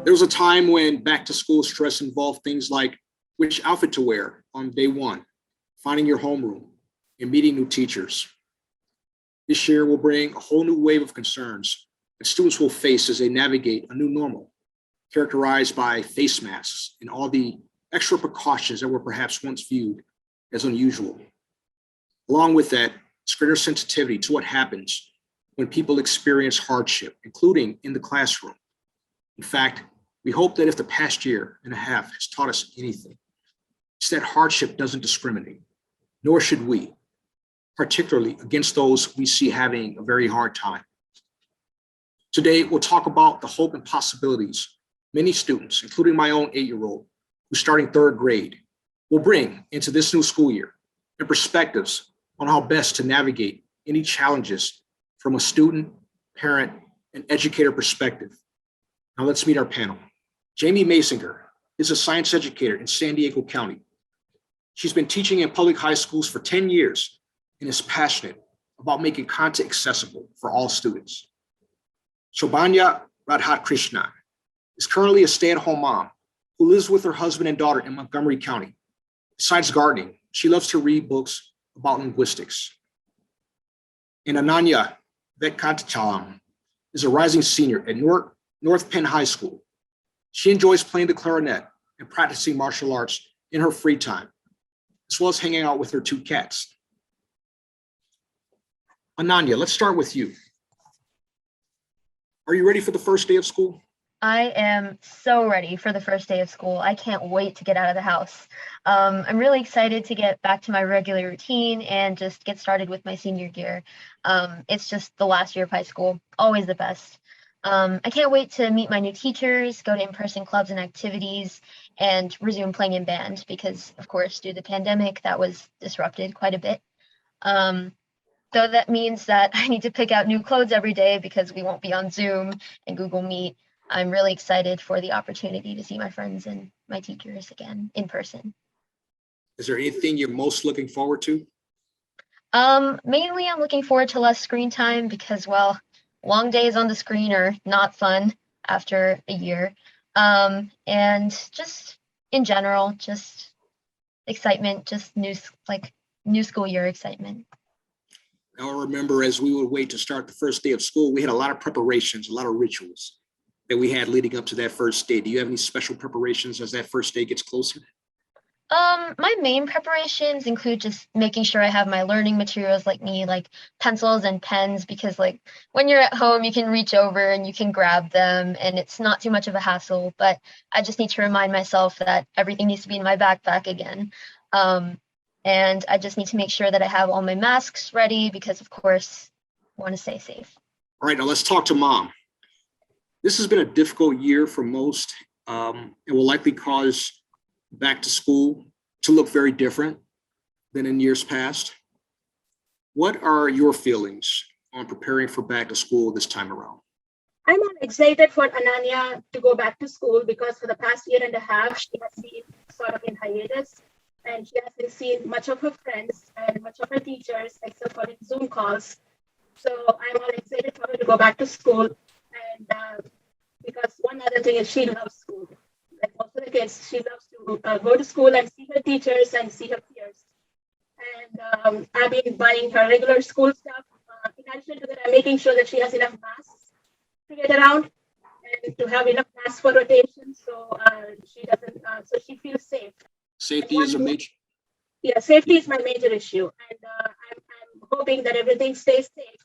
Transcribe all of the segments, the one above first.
There was a time when back to school stress involved things like which outfit to wear on day one, finding your homeroom, and meeting new teachers. This year will bring a whole new wave of concerns that students will face as they navigate a new normal, characterized by face masks and all the extra precautions that were perhaps once viewed as unusual. Along with that, it's greater sensitivity to what happens when people experience hardship, including in the classroom. In fact, we hope that if the past year and a half has taught us anything, it's that hardship doesn't discriminate, nor should we, particularly against those we see having a very hard time. Today, we'll talk about the hope and possibilities many students, including my own 8-year-old, who's starting 3rd grade, will bring into this new school year, and perspectives on how best to navigate any challenges from a student, parent, and educator perspective. Now let's meet our panel. Jamie Meisinger is a science educator in San Diego County. She's been teaching in public high schools for 10 years and is passionate about making content accessible for all students. Shobhana Radhakrishnan is currently a stay-at-home mom who lives with her husband and daughter in Montgomery County. Besides gardening, she loves to read books about linguistics. And Ananya Venkatachalam is a rising senior at North Penn High School. She enjoys playing the clarinet and practicing martial arts in her free time, as well as hanging out with her 2 cats. Ananya, let's start with you. Are you ready for the first day of school? I am so ready for the first day of school. I can't wait to get out of the house. I'm really excited to get back to my regular routine and just get started with my senior year. It's just the last year of high school, always the best. I can't wait to meet my new teachers, go to in-person clubs and activities, and resume playing in band because, of course, due to the pandemic, that was disrupted quite a bit. Though that means that I need to pick out new clothes every day because we won't be on Zoom and Google Meet. I'm really excited for the opportunity to see my friends and my teachers again in person. Is there anything you're most looking forward to? Mainly I'm looking forward to less screen time because, well, long days on the screen are not fun after a year. And just in general, just excitement, just new school year excitement. I remember as we would wait to start the first day of school, we had a lot of preparations, a lot of rituals that we had leading up to that first day. Do you have any special preparations as that first day gets closer? My main preparations include just making sure I have my learning materials like pencils and pens, because when you're at home, you can reach over and you can grab them and it's not too much of a hassle, but I just need to remind myself that everything needs to be in my backpack again. And I just need to make sure that I have all my masks ready because, of course, I want to stay safe. All right, now let's talk to Mom. This has been a difficult year for most. It will likely cause back to school to look very different than in years past. What are your feelings on preparing for back to school this time around? I'm excited for Ananya to go back to school because for the past year and a half, she has been sort of in hiatus and she hasn't seen much of her friends and much of her teachers except for in Zoom calls. So I'm all excited for her to go back to school. And because one other thing is she loves school. Like most of the kids, she loves to go to school and see her teachers and see her peers. And I've been buying her regular school stuff. In addition to that, I'm making sure that she has enough masks to get around and to have enough masks for rotation, so she doesn't. So she feels safe. Safety is a major. Yeah, safety is my major issue, and I'm hoping that everything stays safe.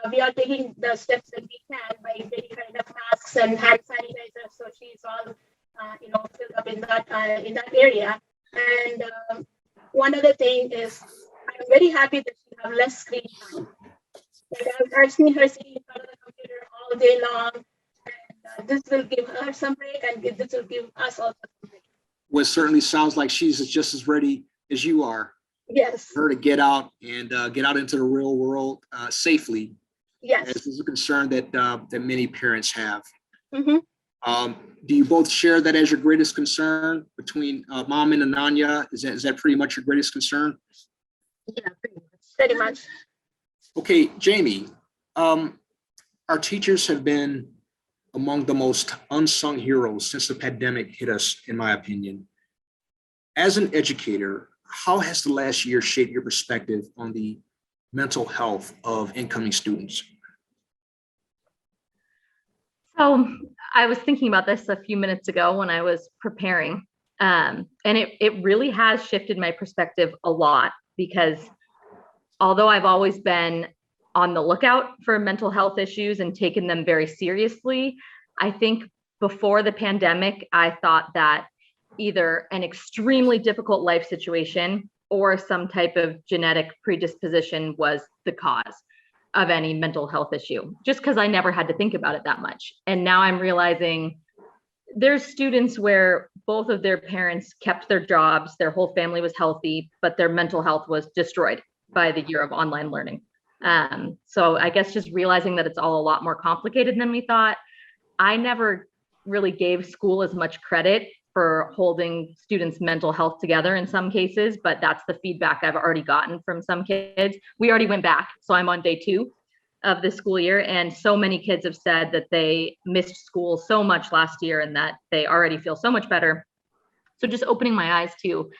And we are taking the steps that we can by getting her enough masks and hand sanitizer, so she's all filled up in that area. And one other thing is, I'm very happy that she have less screen time. I've seen her sitting in front of the computer all day long, and this will give her some break, and this will give us also some break. Well, it certainly sounds like she's just as ready as you are. Yes. For her to get out and get out into the real world safely. Yes. This is a concern that many parents have. Mm-hmm. Do you both share that as your greatest concern between Mom and Ananya? Is that pretty much your greatest concern? Yeah, pretty much. Pretty much. Okay, Jamie, our teachers have been among the most unsung heroes since the pandemic hit us, in my opinion. As an educator, how has the last year shaped your perspective on the mental health of incoming students? So I was thinking about this a few minutes ago when I was preparing, and it really has shifted my perspective a lot, because although I've always been on the lookout for mental health issues and taken them very seriously, I think before the pandemic, I thought that either an extremely difficult life situation or some type of genetic predisposition was the cause of any mental health issue, just because I never had to think about it that much. And now I'm realizing there's students where both of their parents kept their jobs, their whole family was healthy, but their mental health was destroyed by the year of online learning. So I guess just realizing that it's all a lot more complicated than we thought. I never really gave school as much credit for holding students' mental health together in some cases, but that's the feedback I've already gotten from some kids. We already went back, so I'm on day 2 of the school year, and so many kids have said that they missed school so much last year and that they already feel so much better. So just opening my eyes to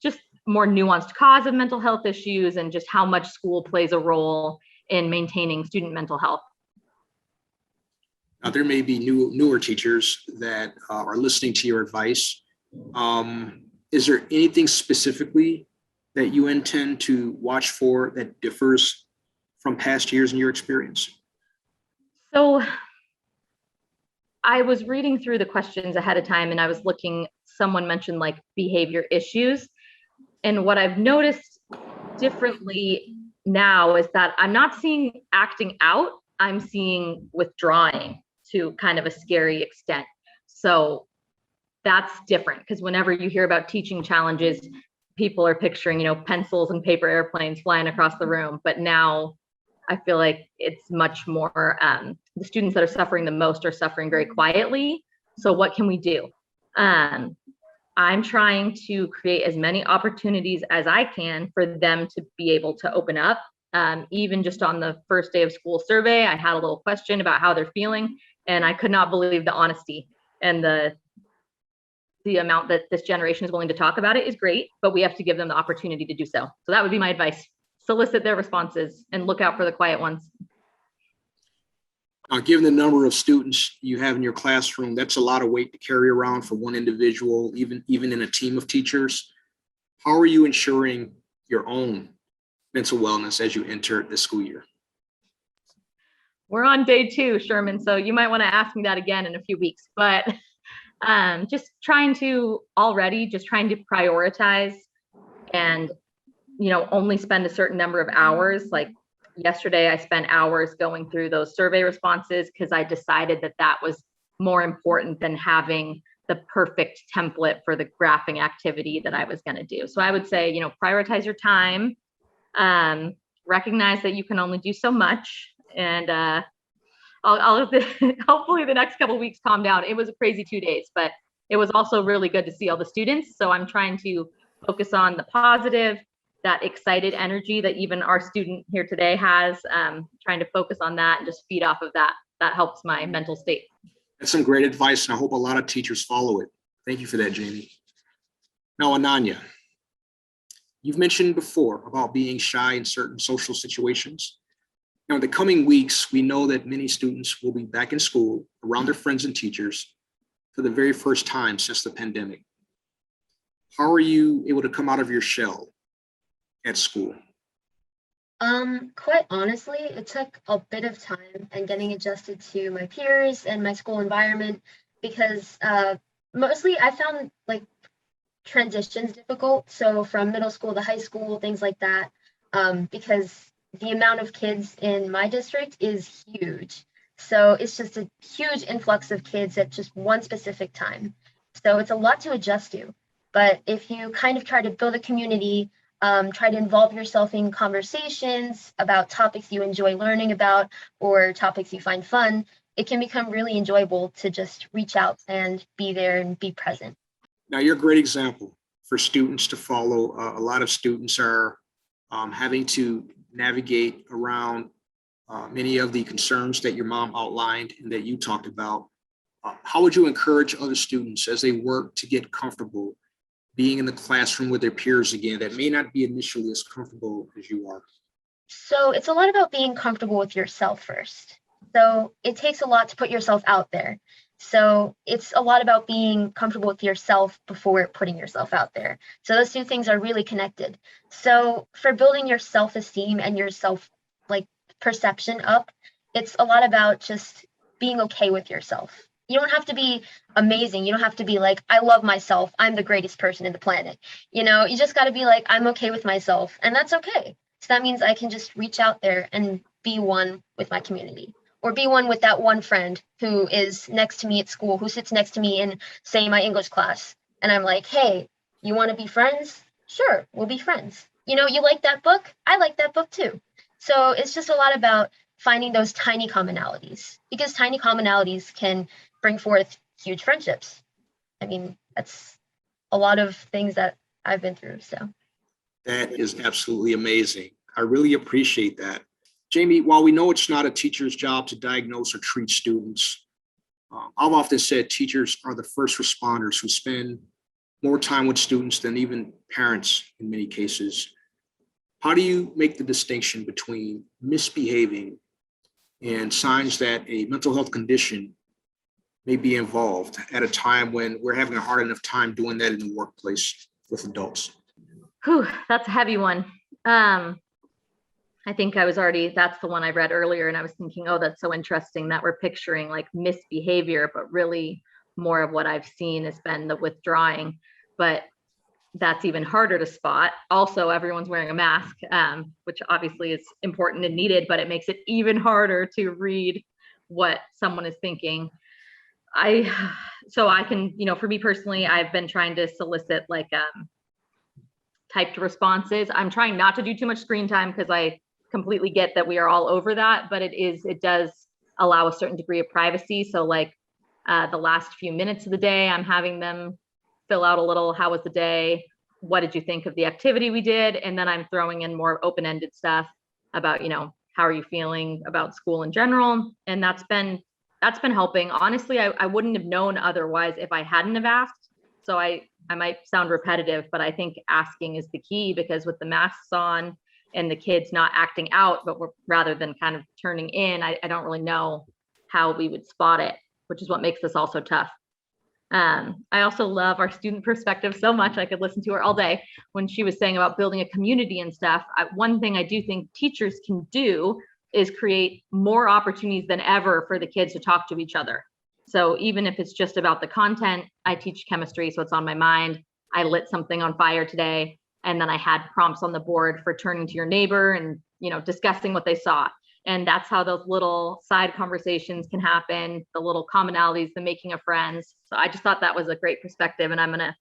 just more nuanced cause of mental health issues and just how much school plays a role in maintaining student mental health. Now, there may be newer teachers that are listening to your advice. Is there anything specifically that you intend to watch for that differs from past years in your experience? So I was reading through the questions ahead of time and I was looking, someone mentioned like behavior issues. And what I've noticed differently now is that I'm not seeing acting out, I'm seeing withdrawing to kind of a scary extent. So that's different, because whenever you hear about teaching challenges, people are picturing, pencils and paper airplanes flying across the room. But now I feel like it's much more, the students that are suffering the most are suffering very quietly. So what can we do? I'm trying to create as many opportunities as I can for them to be able to open up. Even just on the first day of school survey, I had a little question about how they're feeling, and I could not believe the honesty and the amount that this generation is willing to talk about it is great, but we have to give them the opportunity to do so. So that would be my advice. Solicit their responses and look out for the quiet ones. Given the number of students you have in your classroom, that's a lot of weight to carry around for one individual, even in a team of teachers. How are you ensuring your own mental wellness as you enter the school year? We're on day 2, Sherman, so you might want to ask me that again in a few weeks. But just trying to prioritize and only spend a certain number of hours. Like yesterday, I spent hours going through those survey responses because I decided that was more important than having the perfect template for the graphing activity that I was going to do. So I would say, prioritize your time, recognize that you can only do so much, and I'll hopefully the next couple of weeks calm down. It was a crazy 2 days, but it was also really good to see all the students. So I'm trying to focus on the positive, that excited energy that even our student here today has, trying to focus on that and just feed off of that. That helps my mental state. That's some great advice, and I hope a lot of teachers follow it. Thank you for that, Jamie. Now, Ananya, you've mentioned before about being shy in certain social situations. Now, in the coming weeks, we know that many students will be back in school around their friends and teachers for the very first time since the pandemic. How are you able to come out of your shell at school? Quite honestly, it took a bit of time and getting adjusted to my peers and my school environment, because mostly I found like transitions difficult. So from middle school to high school, things like that, because the amount of kids in my district is huge. So it's just a huge influx of kids at just one specific time. So it's a lot to adjust to. But if you kind of try to build a community, try to involve yourself in conversations about topics you enjoy learning about or topics you find fun, it can become really enjoyable to just reach out and be there and be present. Now, you're a great example for students to follow. A lot of students are having to navigate around many of the concerns that your mom outlined and that you talked about. How would you encourage other students as they work to get comfortable being in the classroom with their peers again that may not be initially as comfortable as you are? So it's a lot about being comfortable with yourself first. So it takes a lot to put yourself out there. So it's a lot about being comfortable with yourself before putting yourself out there. So those two things are really connected. So for building your self-esteem and your perception up, it's a lot about just being okay with yourself. You don't have to be amazing. You don't have to be like, I love myself, I'm the greatest person in the planet. You just got to be like, I'm okay with myself, and that's okay. So that means I can just reach out there and be one with my community, or be one with that one friend who is next to me at school, who sits next to me in, say, my English class. And I'm like, hey, you want to be friends? Sure, we'll be friends. You like that book? I like that book too. So it's just a lot about finding those tiny commonalities, because tiny commonalities can bring forth huge friendships. I mean, that's a lot of things that I've been through. So that is absolutely amazing. I really appreciate that. Jamie, while we know it's not a teacher's job to diagnose or treat students, I've often said teachers are the first responders who spend more time with students than even parents in many cases. How do you make the distinction between misbehaving and signs that a mental health condition may be involved at a time when we're having a hard enough time doing that in the workplace with adults? Whew, that's a heavy one. I think that's the one I read earlier, and I was thinking, oh, that's so interesting that we're picturing like misbehavior, but really more of what I've seen has been the withdrawing. But that's even harder to spot. Also, everyone's wearing a mask, which obviously is important and needed, but it makes it even harder to read what someone is thinking. So I can, for me personally, I've been trying to solicit typed responses. I'm trying not to do too much screen time because I completely get that we are all over that, but it does allow a certain degree of privacy. So the last few minutes of the day, I'm having them fill out a little, how was the day? What did you think of the activity we did? And then I'm throwing in more open-ended stuff about, how are you feeling about school in general? And that's been helping. Honestly, I wouldn't have known otherwise if I hadn't have asked. So I might sound repetitive, but I think asking is the key, because with the masks on and the kids not acting out, but rather than kind of turning in, I don't really know how we would spot it, which is what makes this also tough. I also love our student perspective so much. I could listen to her all day when she was saying about building a community and stuff. One thing I do think teachers can do is create more opportunities than ever for the kids to talk to each other. So even if it's just about the content, I teach chemistry, so it's on my mind. I lit something on fire today, and then I had prompts on the board for turning to your neighbor and, discussing what they saw. And that's how those little side conversations can happen, the little commonalities, the making of friends. So I just thought that was a great perspective, and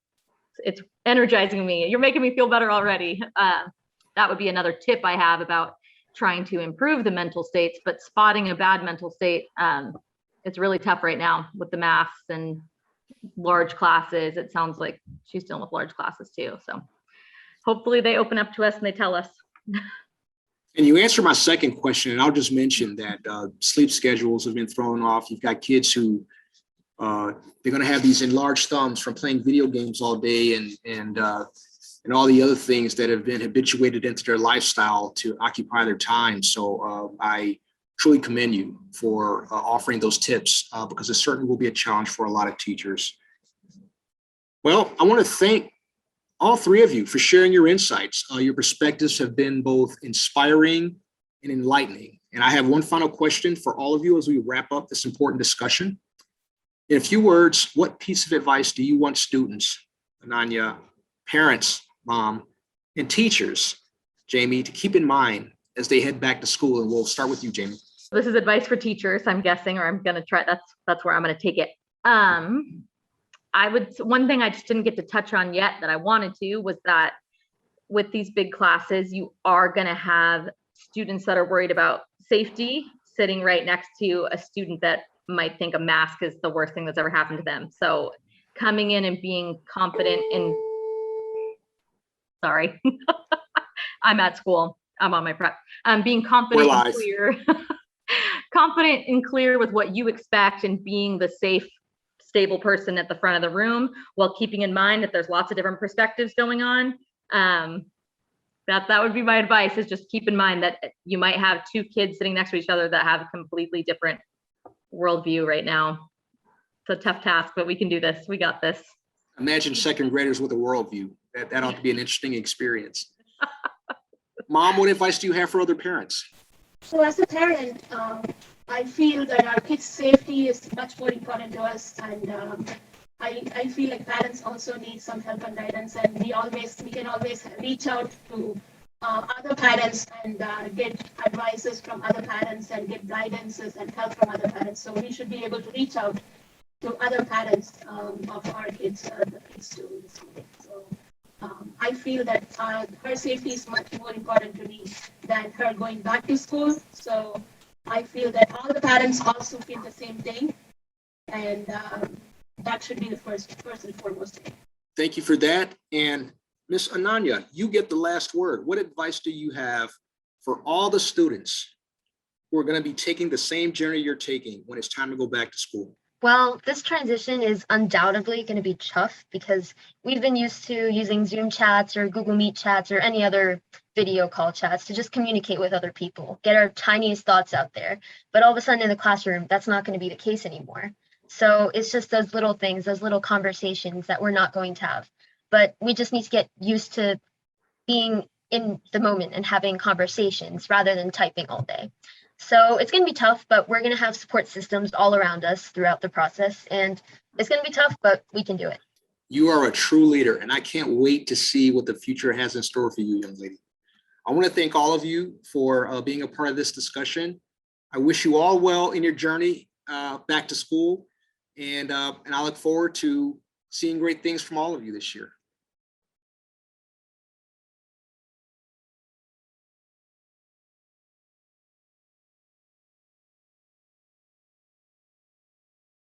it's energizing me. You're making me feel better already. That would be another tip I have about trying to improve the mental states, but spotting a bad mental state, it's really tough right now with the masks and large classes. It sounds like she's dealing with large classes too. So hopefully they open up to us and they tell us. And you answer my second question, and I'll just mention that sleep schedules have been thrown off. You've got kids who they're going to have these enlarged thumbs from playing video games all day and all the other things that have been habituated into their lifestyle to occupy their time. So I truly commend you for offering those tips because it certainly will be a challenge for a lot of teachers. Well, I want to thank all three of you for sharing your insights. Your perspectives have been both inspiring and enlightening. And I have one final question for all of you as we wrap up this important discussion. In a few words, what piece of advice do you want students, Ananya, parents, Mom, and teachers, Jamie, to keep in mind as they head back to school? And we'll start with you, Jamie. This is advice for teachers, I'm guessing, or I'm going to try. That's where I'm going to take it. One thing I just didn't get to touch on yet that I wanted to was that with these big classes, you are going to have students that are worried about safety sitting right next to a student that might think a mask is the worst thing that's ever happened to them. So coming in and being confident in, sorry, I'm at school, I'm on my prep. Being confident and clear, confident and clear with what you expect and being the safe, stable person at the front of the room while keeping in mind that there's lots of different perspectives going on. That would be my advice, is just keep in mind that you might have two kids sitting next to each other that have a completely different worldview right now. It's a tough task, but we can do this. We got this. Imagine second graders with a worldview. That ought to be an interesting experience. Mom, what advice do you have for other parents? So as a parent, I feel that our kids' safety is much more important to us, and I feel like parents also need some help and guidance, and we can always reach out to other parents and get advices from other parents and get guidances and help from other parents. So we should be able to reach out to other parents of our kids, the kids too. So I feel that her safety is much more important to me than her going back to school. So I feel that all the parents also feel the same thing, and that should be the first and foremost thing. Thank you for that. And Miss Ananya, you get the last word. What advice do you have for all the students who are going to be taking the same journey you're taking when it's time to go back to school? Well, this transition is undoubtedly going to be tough because we've been used to using Zoom chats or Google Meet chats or any other video call chats to just communicate with other people, get our tiniest thoughts out there. But all of a sudden in the classroom, that's not going to be the case anymore. So it's just those little things, those little conversations that we're not going to have. But we just need to get used to being in the moment and having conversations rather than typing all day. So it's going to be tough, but we're going to have support systems all around us throughout the process. And it's going to be tough, but we can do it. You are a true leader, and I can't wait to see what the future has in store for you, young lady. I want to thank all of you for being a part of this discussion. I wish you all well in your journey back to school, and I look forward to seeing great things from all of you this year.